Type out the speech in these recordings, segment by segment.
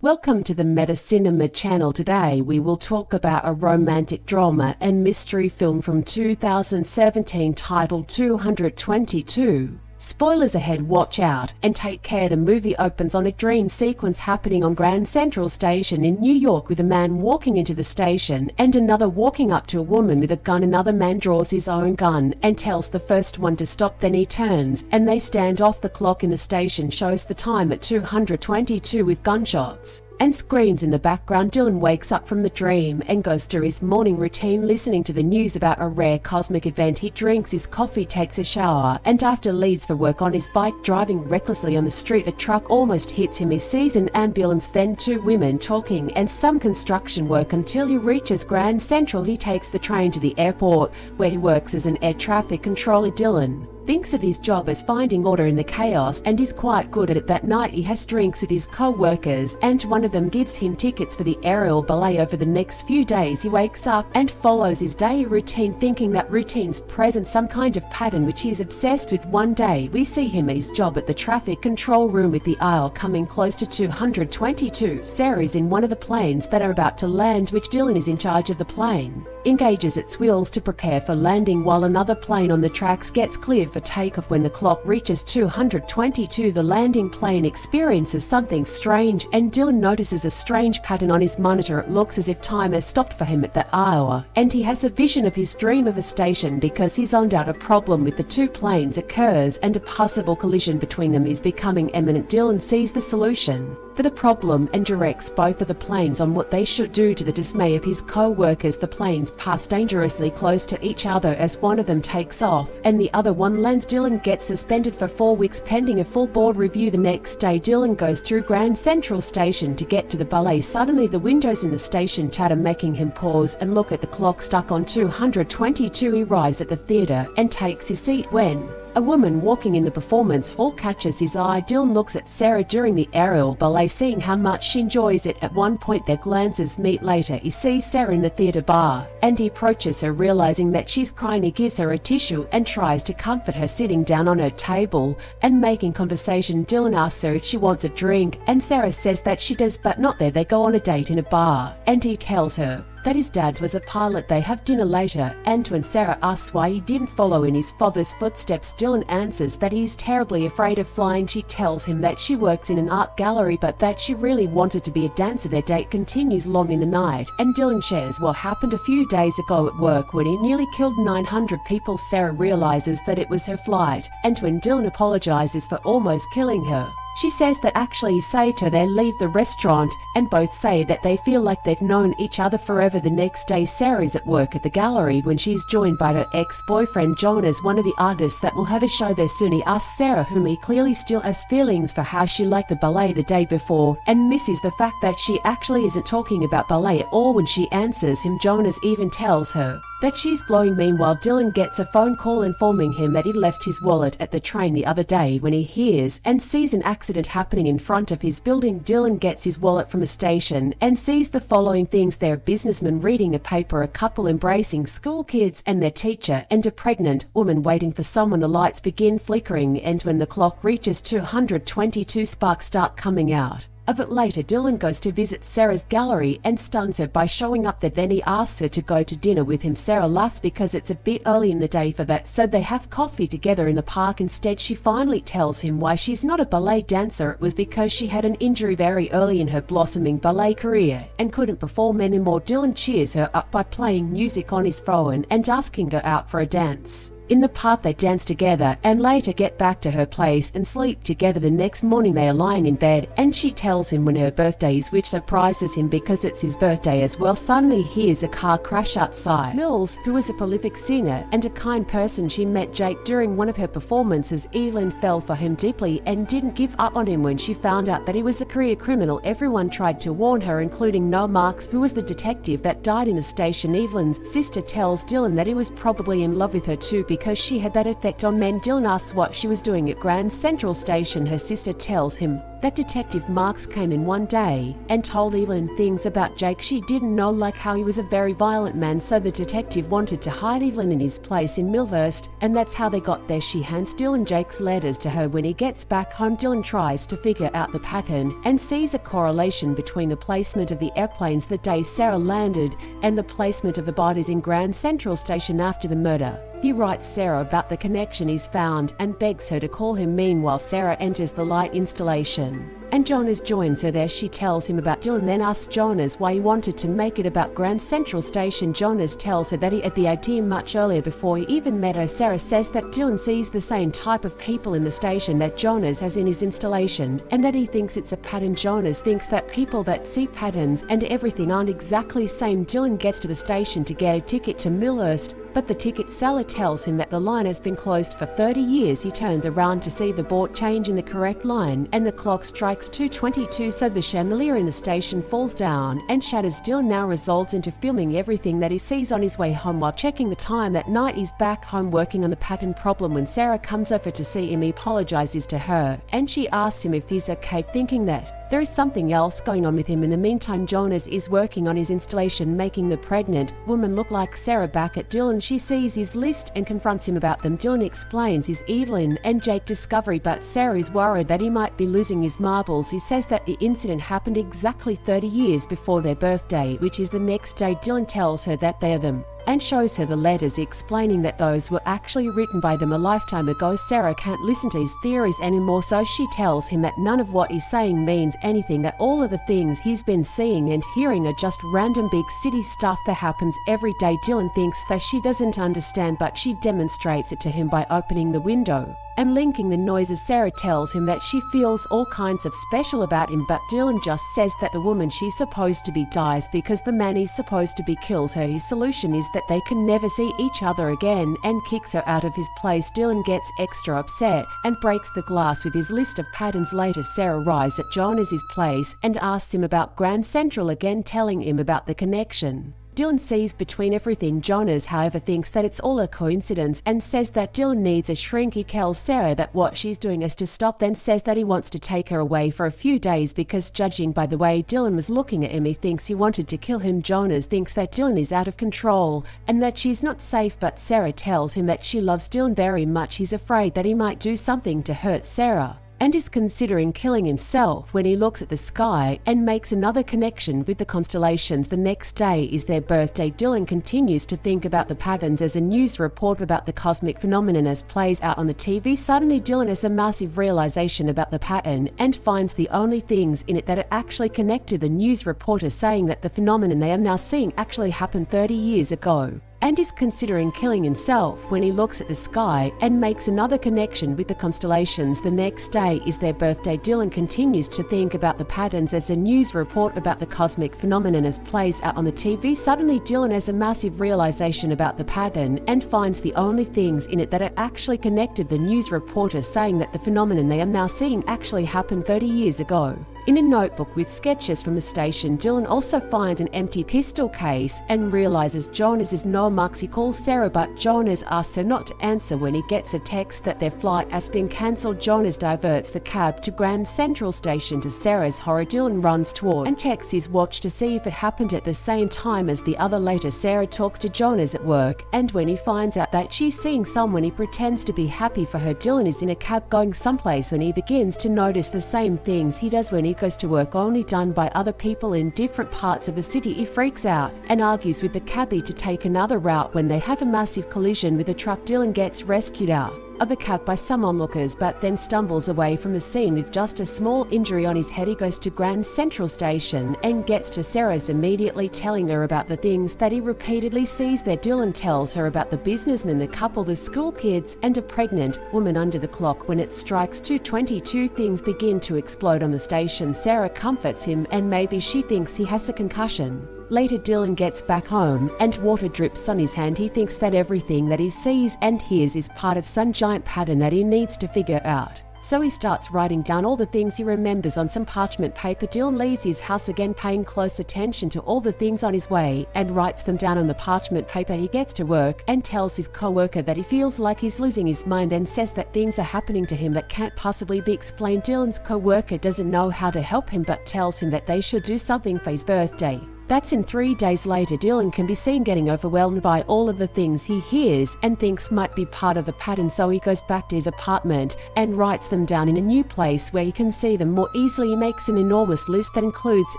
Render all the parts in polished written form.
Welcome to the Meta Cinema channel. Today we will talk about a romantic drama and mystery film from 2017 titled 222. Spoilers ahead, watch out and take care. The movie opens on a dream sequence happening on Grand Central Station in New York, with a man walking into the station and another walking up to a woman with a gun. Another man draws his own gun and tells the first one to stop, then he turns and they stand off. The clock in the station shows the time at 222 with gunshots and screams in the background. Dylan wakes up from the dream and goes through his morning routine, listening to the news about a rare cosmic event. He drinks his coffee, takes a shower, and after leaves for work on his bike, driving recklessly on the street. A truck almost hits him. He sees an ambulance, then two women talking and some construction work. Until he reaches Grand Central, he takes the train to the airport, where he works as an air traffic controller. Dylan thinks of his job as finding order in the chaos and is quite good at it. That night he has drinks with his co-workers and one of them gives him tickets for the aerial ballet. Over the next few days he wakes up and follows his daily routine, thinking that routine's present some kind of pattern which he is obsessed with. One day we see him at his job at the traffic control room, with the aisle coming close to 222. Sarah is in one of the planes that are about to land, which Dylan is in charge of. The plane engages its wheels to prepare for landing while another plane on the tracks gets cleared for takeoff. When the clock reaches 222, the landing plane experiences something strange and Dylan notices a strange pattern on his monitor. It looks as if time has stopped for him at that hour, and he has a vision of his dream of a station because his own doubt a problem with the two planes occurs and a possible collision between them is becoming imminent. Dylan sees the solution for the problem and directs both of the planes on what they should do. To the dismay of his co-workers, the planes pass dangerously close to each other as one of them takes off and the other one lands. Dylan gets suspended for 4 weeks pending a full board review. The next day Dylan goes through Grand Central Station to get to the ballet. Suddenly the windows in the station chatter, making him pause and look at the clock stuck on 222. He arrives at the theater and takes his seat when a woman walking in the performance hall catches his eye. Dylan looks at Sarah during the aerial ballet, seeing how much she enjoys it. At one point their glances meet. Later he sees Sarah in the theater bar and he approaches her, realizing that she's crying. He gives her a tissue and tries to comfort her, sitting down on her table and making conversation. Dylan asks her if she wants a drink and Sarah says that she does, but not there. They go on a date in a bar and he tells her that his dad was a pilot. They have dinner later, and when Sarah asks why he didn't follow in his father's footsteps, Dylan answers that he's terribly afraid of flying. She tells him that she works in an art gallery but that she really wanted to be a dancer. Their date continues long in the night and Dylan shares what happened a few days ago at work when he nearly killed 900 people. Sarah realizes that it was her flight, and when Dylan apologizes for almost killing her, she says that actually he saved her. They leave the restaurant and both say that they feel like they've known each other forever. The next day Sarah is at work at the gallery when she's joined by her ex-boyfriend John as one of the artists that will have a show there soon. He asks Sarah, whom he clearly still has feelings for, how she liked the ballet the day before and misses the fact that she actually isn't talking about ballet at all. When she answers him, Jonas even tells her that she's glowing. Meanwhile, Dylan gets a phone call informing him that he left his wallet at the train the other day. When he hears and sees an accident happening in front of his building, Dylan gets his wallet from a station and sees the following things: there are businessmen reading a paper, a couple embracing school kids and their teacher, and a pregnant woman waiting for someone. The lights begin flickering and when the clock reaches 222, sparks start coming out of it. Later Dylan goes to visit Sarah's gallery and stuns her by showing up there. Then he asks her to go to dinner with him. Sarah laughs because it's a bit early in the day for that, so they have coffee together in the park. Instead she finally tells him why she's not a ballet dancer. It was because she had an injury very early in her blossoming ballet career and couldn't perform anymore. Dylan cheers her up by playing music on his phone and asking her out for a dance. In the park they dance together and later get back to her place and sleep together. The next morning they are lying in bed and she tells him when her birthday is, which surprises him because it's his birthday as well. Suddenly he hears a car crash outside. Mills, who is a prolific singer and a kind person, she met Jake during one of her performances. Evelyn fell for him deeply and didn't give up on him when she found out that he was a career criminal. Everyone tried to warn her, including Noah Marks, who was the detective that died in the station. Evelyn's sister tells Dylan that he was probably in love with her too because because she had that effect on men. Dylan asks what she was doing at Grand Central Station. Her sister tells him that Detective Marks came in one day and told Evelyn things about Jake she didn't know, like how he was a very violent man, so the detective wanted to hide Evelyn in his place in Millhurst, and that's how they got there. She hands Dylan Jake's letters to her. When he gets back home, Dylan tries to figure out the pattern and sees a correlation between the placement of the airplanes the day Sarah landed and the placement of the bodies in Grand Central Station after the murder. He writes Sarah about the connection he's found and begs her to call him. Meanwhile, Sarah enters the light installation and Jonas joins her there. She tells him about Dylan, then asks Jonas why he wanted to make it about Grand Central Station. Jonas tells her that he had the idea much earlier, before he even met her. Sarah says that Dylan sees the same type of people in the station that Jonas has in his installation and that he thinks it's a pattern. Jonas thinks that people that see patterns and everything aren't exactly same. Dylan gets to the station to get a ticket to Millhurst, but the ticket seller tells him that the line has been closed for 30 years. He turns around to see the board change in the correct line and the clock strikes 2:22, so the chandelier in the station falls down and shatters. Dylan now resolves into filming everything that he sees on his way home. While checking the time that night, he's back home working on the pattern problem. When Sarah comes over to see him, he apologizes to her and she asks him if he's okay, thinking that there is something else going on with him. In the meantime, Jonas is working on his installation, making the pregnant woman look like Sarah. Back at Dylan, she sees his list and confronts him about them. Dylan explains his Evelyn and Jake discovery, but Sarah is worried that he might be losing his marbles. He says that the incident happened exactly 30 years before their birthday, which is the next day. Dylan tells her that they are them and shows her the letters explaining that those were actually written by them a lifetime ago. Sarah can't listen to his theories anymore, so she tells him that none of what he's saying means anything, that all of the things he's been seeing and hearing are just random big city stuff that happens every day. Dylan thinks that she doesn't understand, but she demonstrates it to him by opening the window and linking the noises. Sarah tells him that she feels all kinds of special about him, but Dylan just says that the woman she's supposed to be dies because the man he's supposed to be kills her. His solution is that they can never see each other again and kicks her out of his place. Dylan gets extra upset and breaks the glass with his list of patterns. Later, Sarah arrives at Jonas's place and asks him about Grand Central again, telling him about the connection Dylan sees between everything. Jonas, however, thinks that it's all a coincidence and says that Dylan needs a shrink. He tells Sarah that what she's doing is to stop, then says that he wants to take her away for a few days because, judging by the way Dylan was looking at him, he thinks he wanted to kill him. Jonas thinks that Dylan is out of control and that she's not safe, but Sarah tells him that she loves Dylan very much. He's afraid that he might do something to hurt Sarah and is considering killing himself when he looks at the sky and makes another connection with the constellations. The next day is their birthday. Dylan continues to think about the patterns as a news report about the cosmic phenomenon as plays out on the TV. Suddenly, Dylan has a massive realization about the pattern and finds the only things in it that are actually connected. The news reporter saying that the phenomenon they are now seeing actually happened 30 years ago, and is considering killing himself when he looks at the sky and makes another connection with the constellations. The next day is their birthday. Dylan continues to think about the patterns as a news report about the cosmic phenomenon as plays out on the TV. Suddenly, Dylan has a massive realization about the pattern and finds the only things in it that are actually connected. The news reporter saying that the phenomenon they are now seeing actually happened 30 years ago. In a notebook with sketches from the station, Dylan also finds an empty pistol case and realizes Jonas is no marks. He calls Sarah, but Jonas asks her not to answer. When he gets a text that their flight has been cancelled, Jonas diverts the cab to Grand Central Station. To Sarah's horror, Dylan runs toward and checks his watch to see if it happened at the same time as the other. Later, Sarah talks to Jonas at work, and when he finds out that she's seeing someone, he pretends to be happy for her. Dylan is in a cab going someplace when he begins to notice the same things he does when he goes to work, only done by other people in different parts of the city. He freaks out and argues with the cabbie to take another route when they have a massive collision with a truck. Dylan gets rescued out of the cab by some onlookers, but then stumbles away from the scene with just a small injury on his head. He goes to Grand Central Station and gets to Sarah's, immediately telling her about the things that he repeatedly sees there. Dylan tells her about the businessman, the couple, the school kids, and a pregnant woman under the clock. When it strikes 2:22, things begin to explode on the station. Sarah comforts him and maybe she thinks he has a concussion. Later, Dylan gets back home and water drips on his hand. He thinks that everything that he sees and hears is part of some giant pattern that he needs to figure out. So he starts writing down all the things he remembers on some parchment paper. Dylan leaves his house again, paying close attention to all the things on his way, and writes them down on the parchment paper. He gets to work and tells his co-worker that he feels like he's losing his mind and says that things are happening to him that can't possibly be explained. Dylan's co-worker doesn't know how to help him but tells him that they should do something for his birthday. That's in 3 days later. Dylan can be seen getting overwhelmed by all of the things he hears and thinks might be part of the pattern, so he goes back to his apartment and writes them down in a new place where he can see them more easily. He makes an enormous list that includes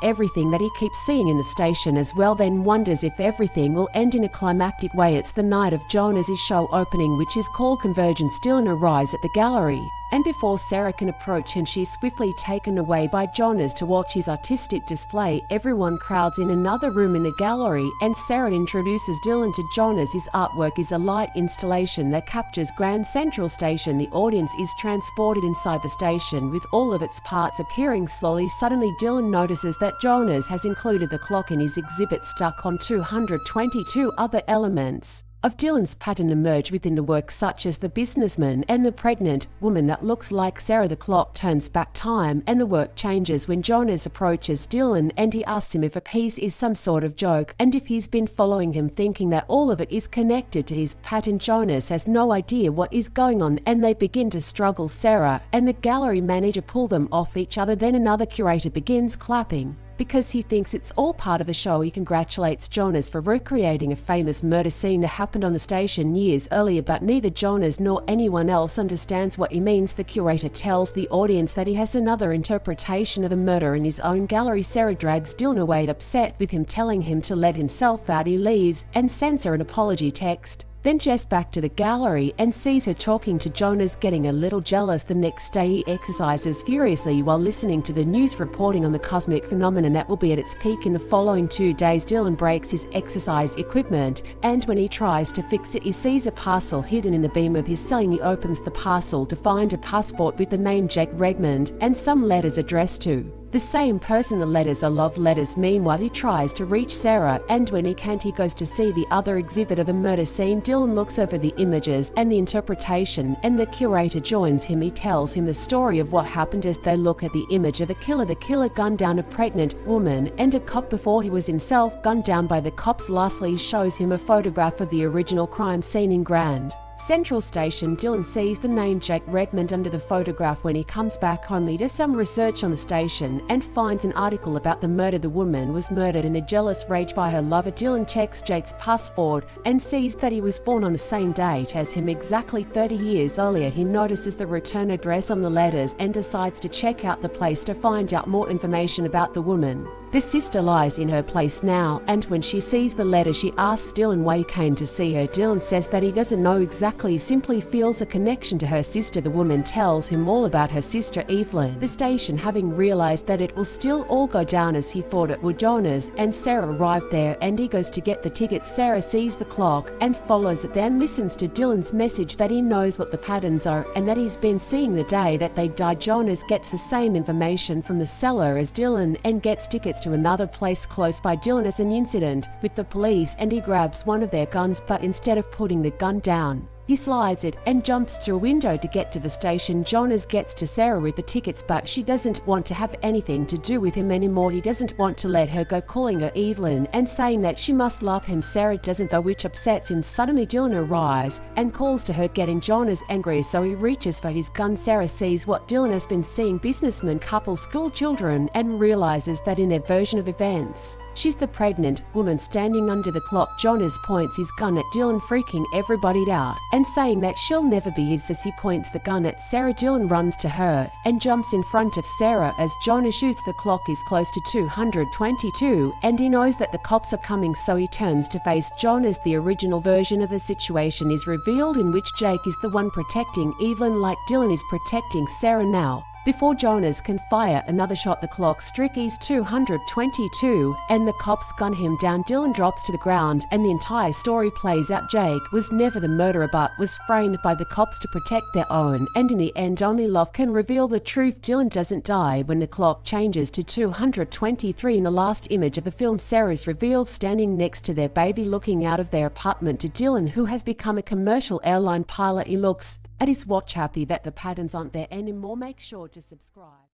everything that he keeps seeing in the station as well, then wonders if everything will end in a climactic way. It's the night of Jonas' show opening, which is called Convergence. Dylan arrives at the gallery, and before Sarah can approach him, she's swiftly taken away by Jonas to watch his artistic display. Everyone crowds in another room in the gallery, and Sarah introduces Dylan to Jonas. His artwork is a light installation that captures Grand Central Station. The audience is transported inside the station, with all of its parts appearing slowly. Suddenly, Dylan notices that Jonas has included the clock in his exhibit stuck on 222. Other elements of Dylan's pattern emerge within the work, such as the businessman and the pregnant woman that looks like Sarah. The clock turns back time, and the work changes when Jonas approaches Dylan and he asks him if a piece is some sort of joke and if he's been following him, thinking that all of it is connected to his pattern. Jonas has no idea what is going on, and they begin to struggle. Sarah and the gallery manager pull them off each other. Then another curator begins clapping because he thinks it's all part of the show. He congratulates Jonas for recreating a famous murder scene that happened on the station years earlier, but neither Jonas nor anyone else understands what he means. The curator tells the audience that he has another interpretation of the murder in his own gallery. Sarah drags Dylan away, upset with him, telling him to let himself out. He leaves and sends her an apology text. Then Jess back to the gallery and sees her talking to Jonas, getting a little jealous. The next day he exercises furiously while listening to the news reporting on the cosmic phenomenon that will be at its peak in the following 2 days. Dylan breaks his exercise equipment, and when he tries to fix it, he sees a parcel hidden in the beam of his ceiling. He opens the parcel to find a passport with the name Jake Redmond and some letters addressed to the same person. The letters are love letters. Meanwhile, he tries to reach Sarah, and when he can't, he goes to see the other exhibit of a murder scene. Dylan looks over the images and the interpretation, and the curator joins him. He tells him the story of what happened as they look at the image of the killer. The killer gunned down a pregnant woman and a cop before he was himself gunned down by the cops. Lastly, he shows him a photograph of the original crime scene in Grand Central Station. Dylan sees the name Jake Redmond under the photograph. When he comes back home, he does some research on the station and finds an article about the murder. The woman was murdered in a jealous rage by her lover. Dylan checks Jake's passport and sees that he was born on the same date as him, exactly 30 years earlier. He notices the return address on the letters and decides to check out the place to find out more information about the woman. The sister lies in her place now, and when she sees the letter, she asks Dylan why he came to see her. Dylan says that he doesn't know exactly, he simply feels a connection to her sister. The woman tells him all about her sister Evelyn. The station, having realized that it will still all go down as he thought it would, Jonas and Sarah arrive there, and he goes to get the tickets. Sarah sees the clock and follows it, then listens to Dylan's message that he knows what the patterns are and that he's been seeing the day that they died. Jonas gets the same information from the seller as Dylan and gets tickets to another place close by. Dylan has an incident with the police and he grabs one of their guns, but instead of putting the gun down, he slides it and jumps through a window to get to the station. Jonas gets to Sarah with the tickets, but she doesn't want to have anything to do with him anymore. He doesn't want to let her go, calling her Evelyn and saying that she must love him. Sarah doesn't though, which upsets him. Suddenly Dylan arrives and calls to her, getting Jonas angry, so he reaches for his gun. Sarah sees what Dylan has been seeing: businessmen, couples, school children, and realizes that in their version of events, she's the pregnant woman standing under the clock. Jonas points his gun at Dylan, freaking everybody out and saying that she'll never be his. As he points the gun at Sarah, Dylan runs to her and jumps in front of Sarah. As Jonas shoots, the clock is close to 222 and he knows that the cops are coming, so he turns to face Jonas. The original version of the situation is revealed, in which Jake is the one protecting Evelyn like Dylan is protecting Sarah now. Before Jonas can fire another shot, the clock strikes 222 and the cops gun him down. Dylan drops to the ground and the entire story plays out. Jake was never the murderer but was framed by the cops to protect their own, and in the end only love can reveal the truth. Dylan doesn't die when the clock changes to 223. In the last image of the film, Sarah is revealed standing next to their baby, looking out of their apartment to Dylan, who has become a commercial airline pilot. He looks It is watch happy that the patterns aren't there anymore. Make sure to subscribe.